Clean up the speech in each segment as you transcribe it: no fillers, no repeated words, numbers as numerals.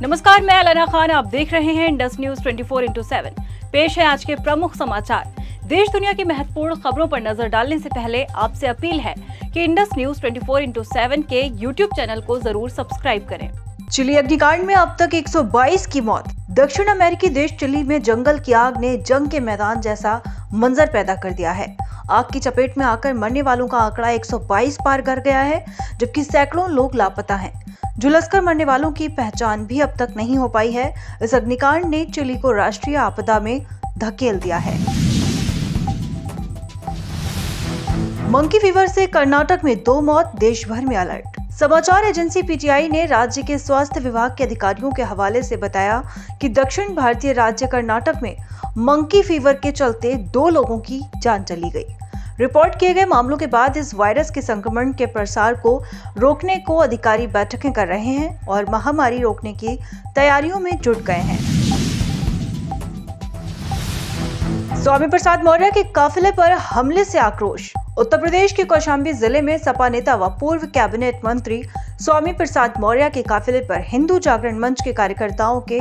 नमस्कार, मैं अलाना खान। आप देख रहे हैं इंडस न्यूज 24/7। पेश है आज के प्रमुख समाचार। देश दुनिया की महत्वपूर्ण खबरों पर नजर डालने से पहले आपसे अपील है कि इंडस न्यूज 24/7 के YouTube चैनल को जरूर सब्सक्राइब करें। चिली अग्निकांड में अब तक 122 की मौत। दक्षिण अमेरिकी देश चिली में जंगल की आग ने जंग के मैदान जैसा मंजर पैदा कर दिया है। आग की चपेट में आकर मरने वालों का आंकड़ा 122 पार कर गया है, जबकि सैकड़ों लोग लापता हैं। झुलसकर मरने वालों की पहचान भी अब तक नहीं हो पाई है। इस अग्निकांड ने चिली को राष्ट्रीय आपदा में धकेल दिया है। मंकी फीवर से कर्नाटक में 2 मौत, देश भर में अलर्ट। समाचार एजेंसी पीटीआई ने राज्य के स्वास्थ्य विभाग के अधिकारियों के हवाले से बताया कि दक्षिण भारतीय राज्य कर्नाटक में मंकी फीवर के चलते 2 लोगों की जान चली गई। रिपोर्ट किए गए मामलों के बाद इस वायरस के संक्रमण के प्रसार को रोकने को अधिकारी बैठकें कर रहे हैं और महामारी रोकने की तैयारियों में जुट गए हैं। स्वामी प्रसाद मौर्य के काफिले पर हमले से आक्रोश। उत्तर प्रदेश के कौशाम्बी जिले में सपा नेता व पूर्व कैबिनेट मंत्री स्वामी प्रसाद मौर्य के काफिले पर हिंदू जागरण मंच के कार्यकर्ताओं के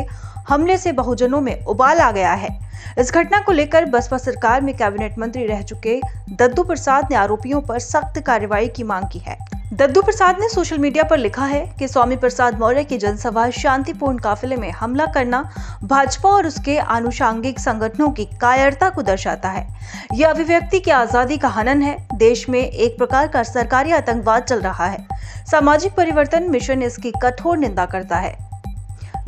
हमले से बहुजनों में उबाल आ गया है। इस घटना को लेकर बसपा सरकार में कैबिनेट मंत्री रह चुके दद्दू प्रसाद ने आरोपियों पर सख्त कार्रवाई की मांग की है। दद्दू प्रसाद ने सोशल मीडिया पर लिखा है कि स्वामी प्रसाद मौर्य की जनसभा शांतिपूर्ण काफिले में हमला करना भाजपा और उसके आनुषंगिक संगठनों की कायरता को दर्शाता है। यह अभिव्यक्ति की आजादी का हनन है। देश में एक प्रकार का सरकारी आतंकवाद चल रहा है। सामाजिक परिवर्तन मिशन इसकी कठोर निंदा करता है।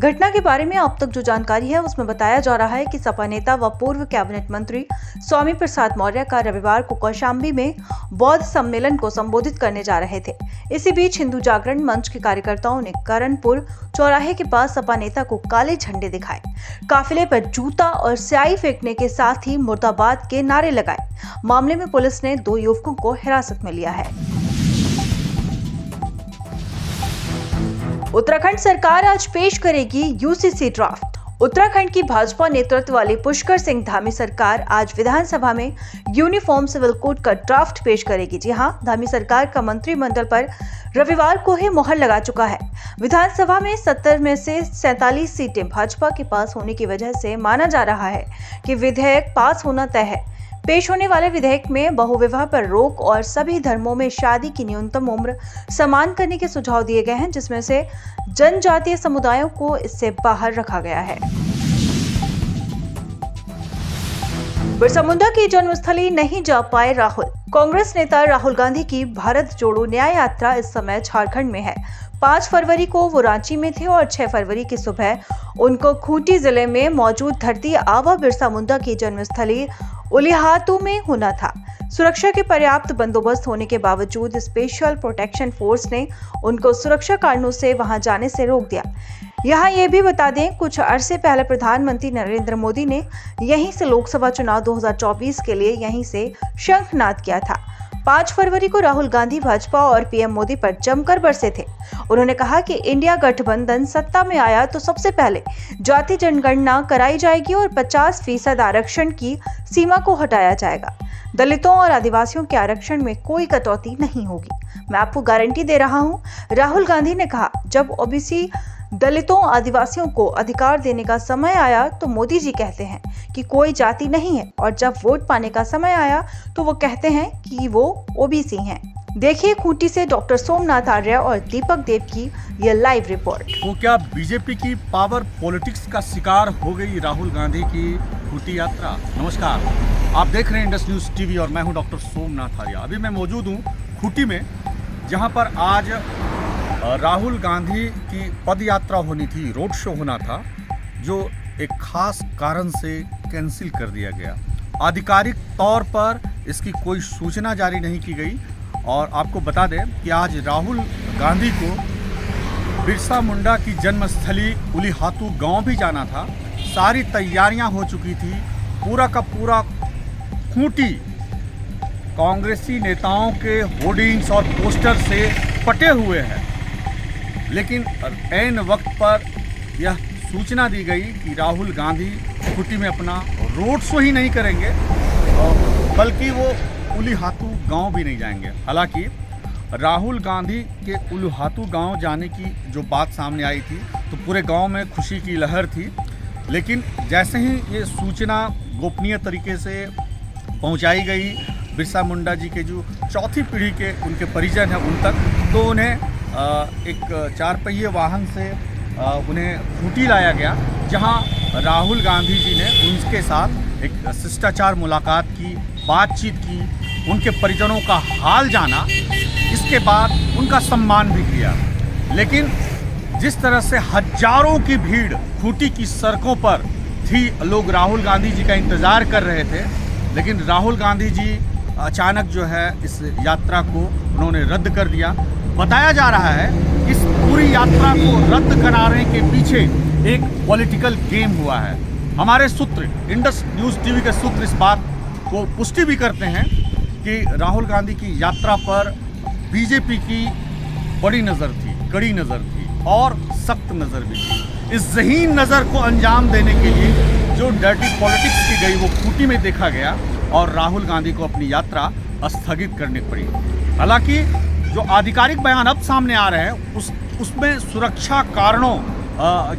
घटना के बारे में अब तक जो जानकारी है उसमें बताया जा रहा है कि सपा नेता व पूर्व कैबिनेट मंत्री स्वामी प्रसाद मौर्य का रविवार को कौशाम्बी में बौद्ध सम्मेलन को संबोधित करने जा रहे थे। इसी बीच हिंदू जागरण मंच के कार्यकर्ताओं ने करणपुर चौराहे के पास सपा नेता को काले झंडे दिखाए, काफिले पर जूता और स्याही फेंकने के साथ ही मुर्दाबाद के नारे लगाए। मामले में पुलिस ने 2 युवकों को हिरासत में लिया है। उत्तराखंड सरकार आज पेश करेगी यूसीसी ड्राफ्ट। उत्तराखंड की भाजपा नेतृत्व वाली पुष्कर सिंह धामी सरकार आज विधानसभा में यूनिफॉर्म सिविल कोड का ड्राफ्ट पेश करेगी। जी हां, धामी सरकार का मंत्रिमंडल पर रविवार को ही मुहर लगा चुका है। विधानसभा में 70 में से 47 सीटें भाजपा के पास होने की वजह से माना जा रहा है कि विधेयक पास होना तय है। पेश होने वाले विधेयक में बहुविवाह पर रोक और सभी धर्मों में शादी की न्यूनतम उम्र समान करने के सुझाव दिए गए हैं, जिसमें से जनजातीय समुदायों को इससे बाहर रखा गया है। बिरसा मुंडा की जन्मस्थली नहीं जा पाए राहुल। कांग्रेस नेता राहुल गांधी की भारत जोड़ो न्याय यात्रा इस समय झारखंड में है। 5 फरवरी को वो रांची में थे और 6 फरवरी की सुबह उनको खूंटी जिले में मौजूद धरती आबा बिरसा मुंडा की जन्मस्थली उलिहातू में होना था। सुरक्षा के पर्याप्त बंदोबस्त होने के बावजूद स्पेशल प्रोटेक्शन फोर्स ने उनको सुरक्षा कारणों से वहां जाने से रोक दिया। यहाँ ये भी बता दें, कुछ अरसे पहले प्रधानमंत्री नरेंद्र मोदी ने यहीं से लोकसभा चुनाव 2024 के लिए यहीं से शंखनाद किया था। 5 फरवरी को राहुल गांधी भाजपा और पीएम मोदी पर जमकर बरसे थे। उन्होंने कहा कि इंडिया गठबंधन सत्ता में आया तो सबसे पहले जाति जनगणना कराई जाएगी और 50% आरक्षण की सीमा को हटाया जाएगा। दलितों और आदिवासियों के आरक्षण में कोई कटौती नहीं होगी। मैं आपको गारंटी दे रहा हूं, राहुल गांधी ने कहा, जब ओबीसी दलितों आदिवासियों को अधिकार देने का समय आया तो मोदी जी कहते हैं कि कोई जाति नहीं है, और जब वोट पाने का समय आया तो वो कहते हैं कि वो ओबीसी हैं। देखिए खूंटी से डॉक्टर सोमनाथ आर्य और दीपक देव की यह लाइव रिपोर्ट। तो क्या बीजेपी की पावर पॉलिटिक्स का शिकार हो गई राहुल गांधी की खूंटी यात्रा? नमस्कार, आप देख रहे हैं इंडस न्यूज टीवी और मैं हूं डॉक्टर सोमनाथ आर्य। अभी मैं मौजूद हूं खूंटी में, जहां पर आज राहुल गांधी की पद यात्रा होनी थी, रोड शो होना था, जो एक खास कारण से कैंसिल कर दिया गया। आधिकारिक तौर पर इसकी कोई सूचना जारी नहीं की गई। और आपको बता दें कि आज राहुल गांधी को बिरसा मुंडा की जन्मस्थली उलिहातू गांव भी जाना था। सारी तैयारियां हो चुकी थी। पूरा का पूरा खूंटी कांग्रेसी नेताओं के होर्डिंग्स और पोस्टर से पटे हुए हैं, लेकिन ऐन वक्त पर यह सूचना दी गई कि राहुल गांधी खूंटी में अपना रोड शो ही नहीं करेंगे, बल्कि वो उलिहातू गांव भी नहीं जाएंगे। हालांकि राहुल गांधी के उल्हातू गांव जाने की जो बात सामने आई थी तो पूरे गांव में खुशी की लहर थी, लेकिन जैसे ही ये सूचना गोपनीय तरीके से पहुंचाई गई बिरसा मुंडा जी के जो चौथी पीढ़ी के उनके परिजन हैं उन तक, तो उन्हें एक 4 पहिए वाहन से उन्हें खूंटी लाया गया, जहां राहुल गांधी जी ने उनके साथ एक शिष्टाचार मुलाकात की, बातचीत की, उनके परिजनों का हाल जाना, इसके बाद उनका सम्मान भी किया। लेकिन जिस तरह से हजारों की भीड़ खूंटी की सड़कों पर थी, लोग राहुल गांधी जी का इंतज़ार कर रहे थे, लेकिन राहुल गांधी जी अचानक जो है इस यात्रा को उन्होंने रद्द कर दिया। बताया जा रहा है इस पूरी यात्रा को रद्द कराने के पीछे एक पॉलिटिकल गेम हुआ है। हमारे सूत्र, इंडस न्यूज़ टीवी के सूत्र इस बात को पुष्टि भी करते हैं कि राहुल गांधी की यात्रा पर बीजेपी की बड़ी नज़र थी, कड़ी नज़र थी और सख्त नज़र भी थी। इस ज़हीन नज़र को अंजाम देने के लिए जो डर्टी पॉलिटिक्स की गई वो खूंटी में देखा गया और राहुल गांधी को अपनी यात्रा स्थगित करनी पड़ी। हालांकि जो आधिकारिक बयान अब सामने आ रहे हैं उसमें सुरक्षा कारणों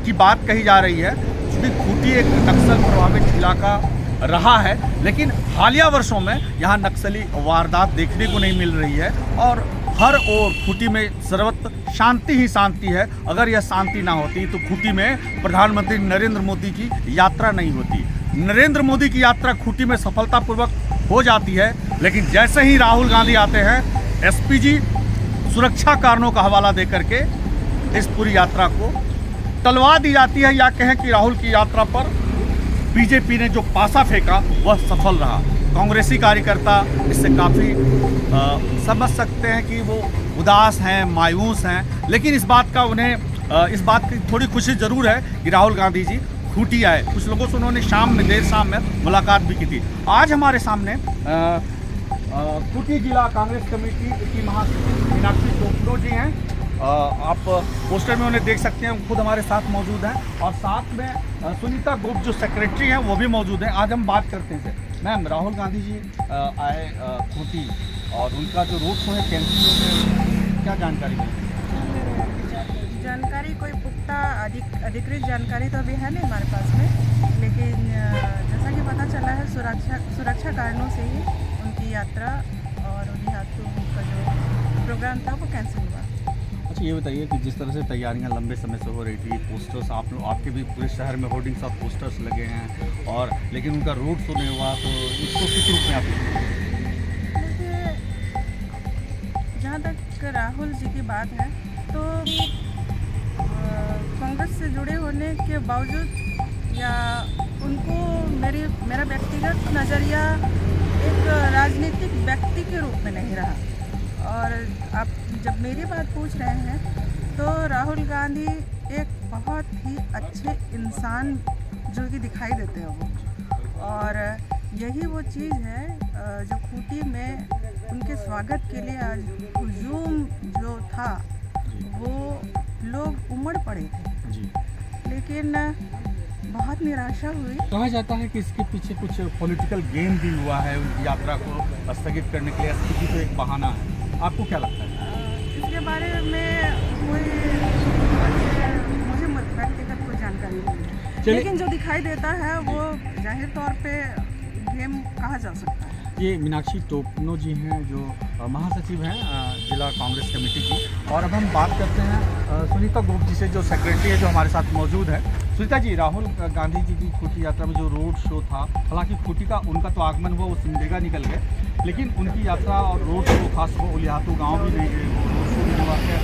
की बात कही जा रही है, क्योंकि खूंटी एक नक्सल प्रभावित इलाका रहा है, लेकिन हालिया वर्षों में यहाँ नक्सली वारदात देखने को नहीं मिल रही है और हर ओर खूंटी में सर्वत्र शांति ही शांति है। अगर यह शांति ना होती तो खूंटी में प्रधानमंत्री नरेंद्र मोदी की यात्रा नहीं होती। नरेंद्र मोदी की यात्रा खूंटी में सफलतापूर्वक हो जाती है, लेकिन जैसे ही राहुल गांधी आते हैं, एसपीजी सुरक्षा कारणों का हवाला दे करके इस पूरी यात्रा को टलवा दी जाती है, या कहें कि राहुल की यात्रा पर बीजेपी ने जो पासा फेंका वह सफल रहा। कांग्रेसी कार्यकर्ता इससे काफ़ी समझ सकते हैं कि वो उदास हैं, मायूस हैं, लेकिन इस बात की थोड़ी खुशी ज़रूर है कि राहुल गांधी जी खूंटी आए। कुछ लोगों से उन्होंने देर शाम में मुलाकात भी की थी। आज हमारे सामने खूंटी जिला कांग्रेस कमेटी की महासचिव मीनाक्षी टोपनो जी हैं। आप पोस्टर में उन्हें देख सकते हैं, खुद हमारे साथ मौजूद हैं, और साथ में सुनीता गुप्त जो सेक्रेटरी हैं वो भी मौजूद हैं। आज हम बात करते हैं। मैम, राहुल गांधी जी आए खूंटी और उनका जो रोड शो है कैंसिल हो गया, क्या जानकारी है? जानकारी कोई पुख्ता अधिकृत जानकारी तो अभी है नहीं हमारे पास में, लेकिन जैसा कि पता चला है सुरक्षा कारणों से ही उनकी यात्रा और उल्हातू का जो प्रोग्राम था वो कैंसिल हुआ। अच्छा, ये बताइए कि जिस तरह से तैयारियां लंबे समय से हो रही थी, पोस्टर्स आपके भी पूरे शहर में होर्डिंग्स और पोस्टर्स लगे हैं, और लेकिन उनका रोड शो नहीं हुआ, तो इसको किस रूप में आप देखिए, जहाँ तक राहुल जी की बात है तो कांग्रेस से जुड़े होने के बावजूद या उनको मेरा व्यक्तिगत नज़रिया एक राजनीतिक व्यक्ति के रूप में नहीं रहा। और आप जब मेरी बात पूछ रहे हैं तो राहुल गांधी एक बहुत ही अच्छे इंसान जो कि दिखाई देते हैं वो, और यही वो चीज़ है जो खूंटी में उनके स्वागत के लिए आज हुजूम जो था वो लोग उमड़ पड़े थे जी। लेकिन बहुत निराशा हुई। कहा जाता है कि इसके पीछे कुछ पॉलिटिकल गेम भी हुआ है, उनकी यात्रा को स्थगित करने के लिए एसपीजी तो एक बहाना है। आपको क्या लगता है? इसके बारे में मुझे व्यक्तिगत कोई जानकारी नहीं है, लेकिन जो दिखाई देता है वो जाहिर तौर पे गेम कहा जा सकता है। ये मीनाक्षी टोपनो जी हैं जो महासचिव हैं जिला कांग्रेस कमेटी की, और अब हम बात करते हैं सुनीता गुप्त जी से जो सेक्रेटरी है, जो हमारे साथ मौजूद है। सुनीता जी, राहुल गांधी जी की खूंटी यात्रा में जो रोड शो था, हालांकि खूंटी का उनका तो आगमन हुआ, वो सिमडेगा निकल गए, लेकिन उनकी यात्रा और रोड शो खास वो उल्हातू गाँव भी नहीं गए, रोड शो भी हुआ है।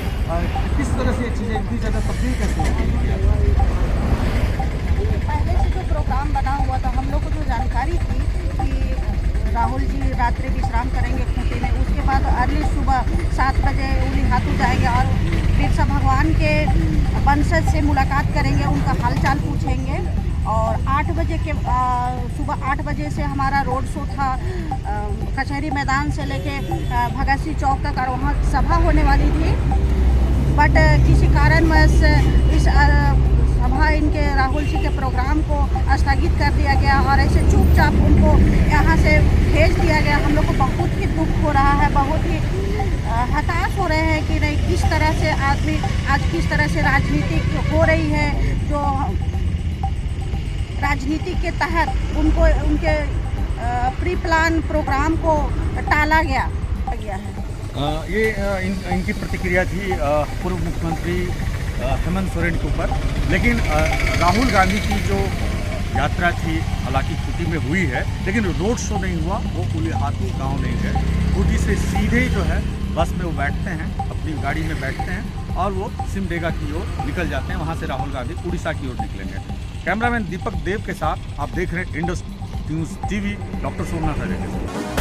किस तरह से ये चीज़ें इतनी ज़्यादा तब्दील कैसे होती है? पहले से जो प्रोग्राम बना हुआ था, हम लोग को जो जानकारी थी कि राहुल जी रात्रि विश्राम करेंगे खूंटी में, उसके बाद अर्ली सुबह 7 बजे उल्हातू जाएंगे और बिरसा भगवान के वंशज से मुलाकात करेंगे, उनका हालचाल पूछेंगे, और 8 बजे के सुबह 8 बजे से हमारा रोड शो था कचहरी मैदान से लेके भगत सिंह चौक तक, और वहाँ सभा होने वाली थी, बट किसी कारणवश इस सभा इनके राहुल जी के प्रोग्राम को स्थगित कर दिया गया और ऐसे चुपचाप उनको यहाँ से भेज दिया गया। हम लोग को बहुत ही दुख हो रहा है, बहुत ही हताश हो रहे हैं कि नहीं, किस तरह से आदमी आज किस तरह से राजनीति हो रही है, जो राजनीति के तहत उनको उनके प्री प्लान प्रोग्राम को टाला गया है। ये इनकी प्रतिक्रिया थी पूर्व मुख्यमंत्री हेमंत सोरेन के ऊपर। लेकिन राहुल गांधी की जो यात्रा थी हालांकि खूंटी में हुई है, लेकिन रोड शो नहीं हुआ। वो उलिहातू गांव नहीं गए, खूंटी से सीधे जो है बस में वो बैठते हैं, अपनी गाड़ी में बैठते हैं और वो सिमडेगा की ओर निकल जाते हैं। वहाँ से राहुल गांधी उड़ीसा की ओर निकलेंगे। कैमरामैन दीपक देव के साथ आप देख रहे हैं Indus news TV, doctor Somnath Arya के साथ।